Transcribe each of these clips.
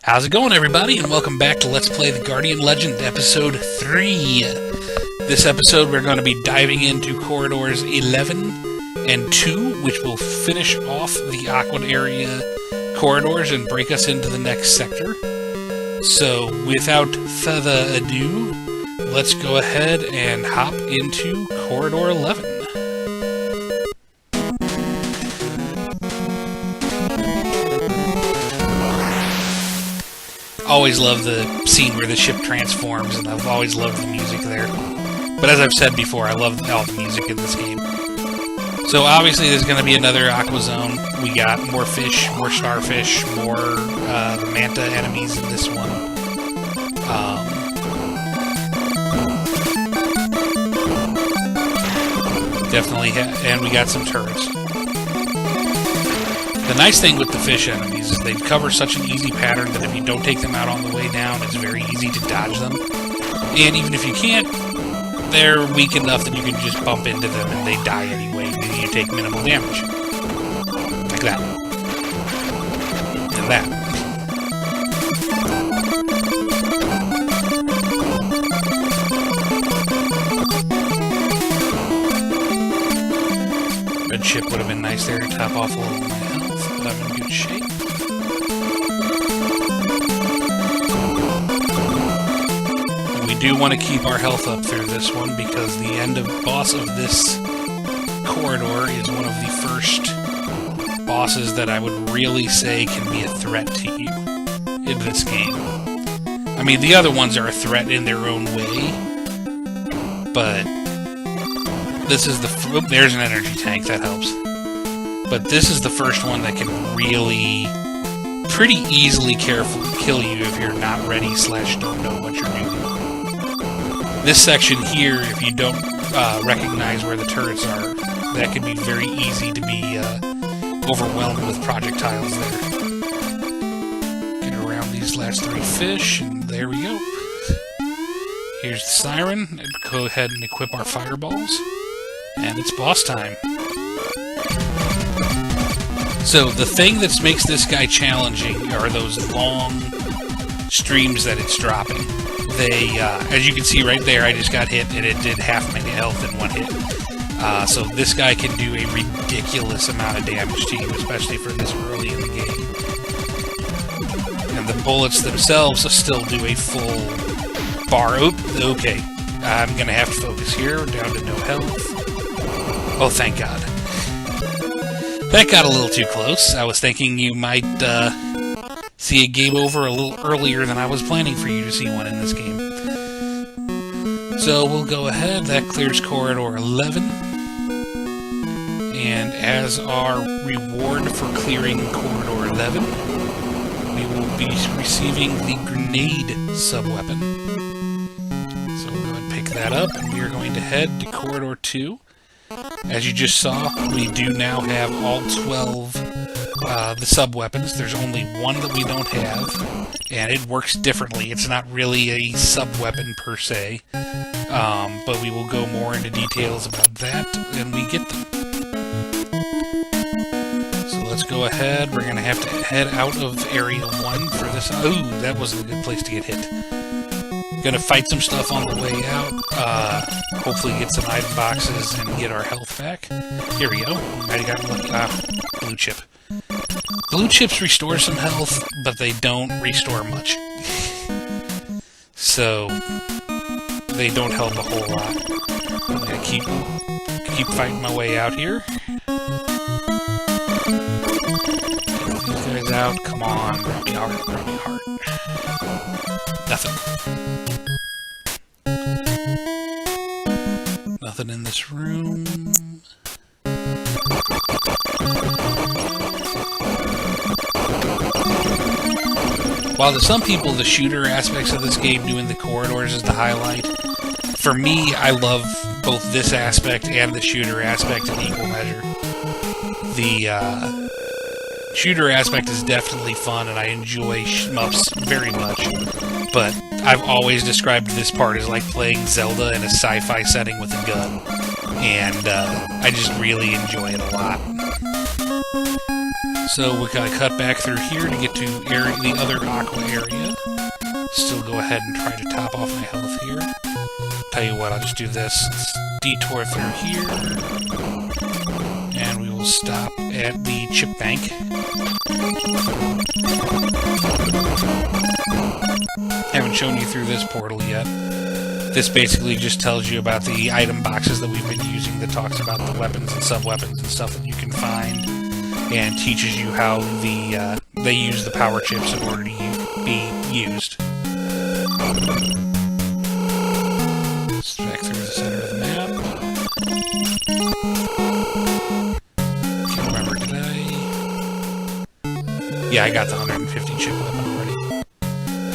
How's it going, everybody, and welcome back to Let's Play the Guardian Legend, Episode 3. This episode, we're going to be diving into Corridors 11 and 2, which will finish off the Aqua area corridors and break us into the next sector. So, without further ado, let's go ahead and hop into Corridor 11. Always love the scene where the ship transforms, and I've always loved the music there. But as I've said before, I love all the music in this game. So obviously there's going to be another Aqua Zone. We got more fish, more starfish, more the manta enemies in this one. Definitely, and we got some turrets. The nice thing with the fish enemies is they cover such an easy pattern that if you don't take them out on the way down, it's very easy to dodge them. And even if you can't, they're weak enough that you can just bump into them and they die anyway, and you take minimal damage. Like that. And that. Red ship would have been nice there to top off a little of my health, but I'm in good shape. And we do want to keep our health up through this one because the boss of this corridor is one of the first bosses that I would really say can be a threat to you in this game. I mean, the other ones are a threat in their own way, but this is the... Oop, there's an energy tank, that helps. But this is the first one that can really pretty easily kill you if you're not ready / don't know what you're doing. This section here, if you don't recognize where the turrets are, that can be very easy to be overwhelmed with projectiles there. Get around these last 3 fish, and there we go. Here's the siren. Go ahead and equip our fireballs. And it's boss time. So the thing that makes this guy challenging are those long streams that it's dropping. They, as you can see right there, I just got hit and it did half my health in one hit. So this guy can do a ridiculous amount of damage to you, especially for this early in the game. And the bullets themselves still do a full bar. Oop, okay. I'm gonna have to focus here, down to no health. Oh, thank God. That got a little too close. I was thinking you might see a game over a little earlier than I was planning for you to see one in this game. So we'll go ahead. That clears Corridor 11. And as our reward for clearing Corridor 11, we will be receiving the grenade subweapon. So we'll go ahead and pick that up, and we are going to head to Corridor 2. As you just saw, we do now have all 12 the sub-weapons. There's only one that we don't have, and it works differently. It's not really a sub-weapon per se, but we will go more into details about that when we get them. So let's go ahead. We're going to have to head out of Area 1 for this. Ooh, that wasn't a good place to get hit. Gonna fight some stuff on the way out, hopefully get some item boxes and get our health back. Here we go. Might have gotten blue chip. Blue chips restore some health, but they don't restore much. So, they don't help a whole lot. I'm gonna keep fighting my way out here. Get these guys out. Come on, rub me hard, rub me hard. Nothing. Nothing in this room. While to some people the shooter aspects of this game doing the corridors is the highlight, for me I love both this aspect and the shooter aspect in equal measure. The shooter aspect is definitely fun and I enjoy shmups very much, but I've always described this part as like playing Zelda in a sci-fi setting with a gun, and I just really enjoy it a lot. So we gotta cut back through here to get to the other Aqua area. Still go ahead and try to top off my health here. Tell you what, I'll just do this. Let's detour through here. And we will stop at the chip bank. Haven't shown you through this portal yet. This basically just tells you about the item boxes that we've been using, that talks about the weapons and sub-weapons and stuff that you can find, and teaches you how they use the power chips in order to be used. Let's back through the center of the map. Can't remember, did I? Yeah, I got the 150 chip weapon already.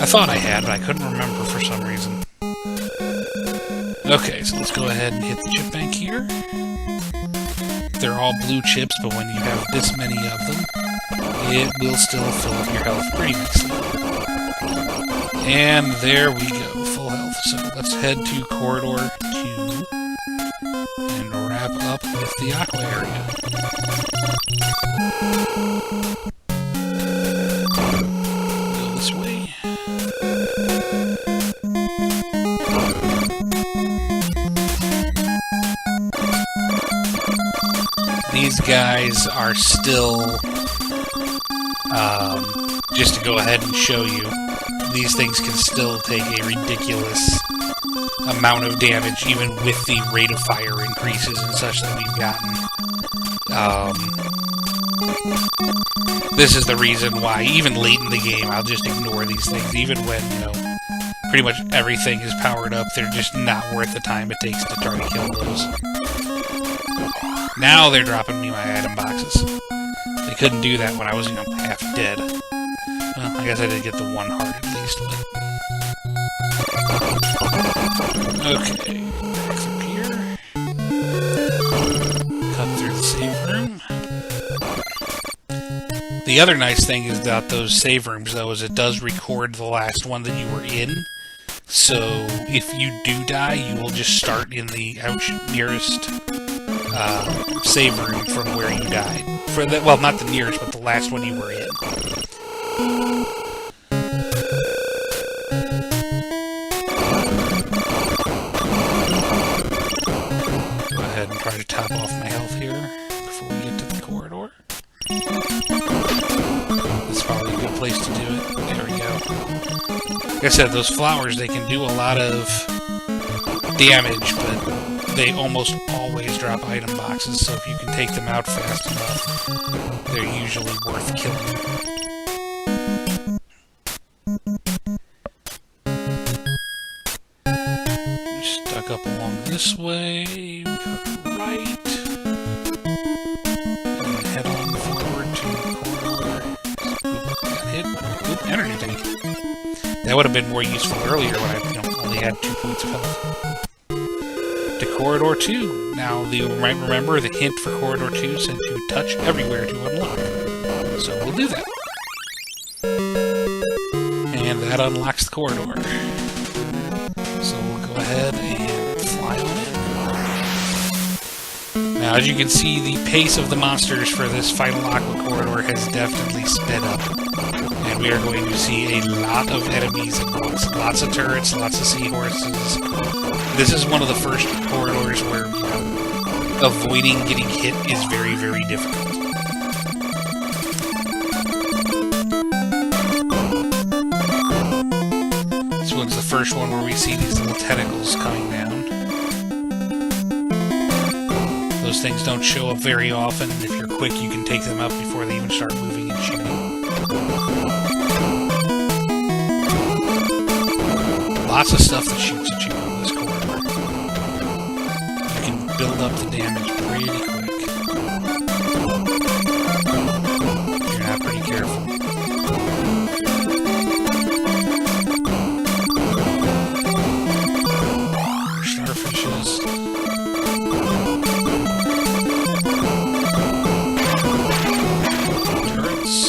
I thought I had, but I couldn't remember for some reason. Okay, so let's go ahead and hit the chip bank here. They're all blue chips, but when you have this many of them, it will still fill up your health pretty nicely. And there we go, full health. So let's head to Corridor 2 and wrap up with the Aqua area. Go this way. These guys are still, just to go ahead and show you, these things can still take a ridiculous amount of damage, even with the rate of fire increases and such that we've gotten. This is the reason why, even late in the game, I'll just ignore these things, even when, you know, pretty much everything is powered up. They're just not worth the time it takes to try to kill those. Now they're dropping me my item boxes. They couldn't do that when I was, you know, half dead. Well, I guess I did get the one heart at least, but... Okay, back through here. Cut through the save room. The other nice thing is about those save rooms, though, is it does record the last one that you were in. So, if you do die, you will just start in the nearest save room from where you died. Well, not the nearest, but the last one you were in. Go ahead and try to top off my health here before we get to the corridor. That's probably a good place to do it. There we go. Like I said, those flowers, they can do a lot of damage, but they almost always drop item boxes, so if you can take them out fast enough, they're usually worth killing. Stuck up along this way, we cut right, and head on forward to the corridor. Oop, got hit. Oop, energy tank. That would have been more useful earlier when I only had 2 points of health. To Corridor 2. Now, you might remember the hint for Corridor 2 said to touch everywhere to unlock. So we'll do that. And that unlocks the corridor. So we'll go ahead and fly on it. Now, as you can see, the pace of the monsters for this final Aqua corridor has definitely sped up. And we are going to see a lot of enemies at once. Lots of turrets, lots of seahorses. This is one of the first corridors where, you know, avoiding getting hit is very, very difficult. This one's the first one where we see these little tentacles coming down. Those things don't show up very often. If you're quick, you can take them out before they even start moving and shooting. Lots of stuff that shoots at you on this corridor. You can build up the damage pretty quick. You're not pretty careful. Starfishes. Turrets.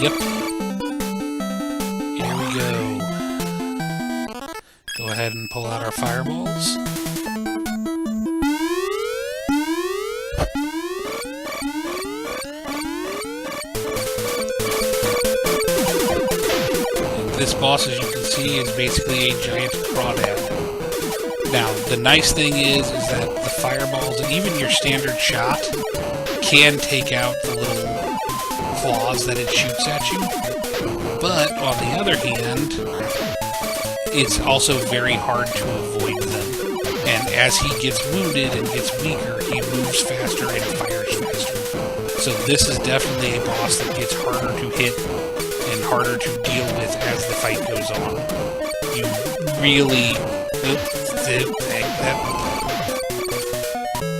Yep. Here we go. Go ahead and pull out our fireballs. This boss, as you can see, is basically a giant crawdad. Now, the nice thing is that the fireballs and even your standard shot can take out the little claws that it shoots at you. But, on the other hand, it's also very hard to avoid them. And as he gets wounded and gets weaker, he moves faster and fires faster. So this is definitely a boss that gets harder to hit and harder to deal with as the fight goes on. You really...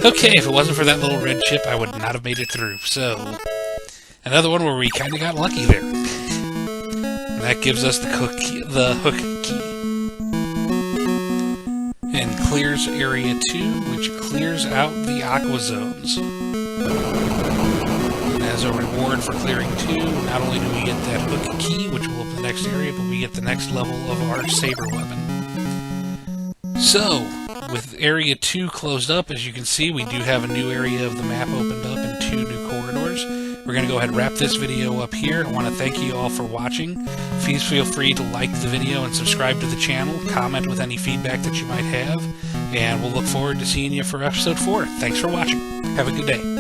Okay, if it wasn't for that little red chip, I would not have made it through. So, another one where we kind of got lucky there. And that gives us the hook key. And clears Area 2, which clears out the Aqua zones. And as a reward for clearing 2, not only do we get that hook key, which will open the next area, but we get the next level of our saber weapon. So, with Area 2 closed up, as you can see, we do have a new area of the map opened up and 2 new corridors. We're going to go ahead and wrap this video up here. I want to thank you all for watching. Please feel free to like the video and subscribe to the channel, comment with any feedback that you might have, and we'll look forward to seeing you for Episode 4. Thanks for watching. Have a good day.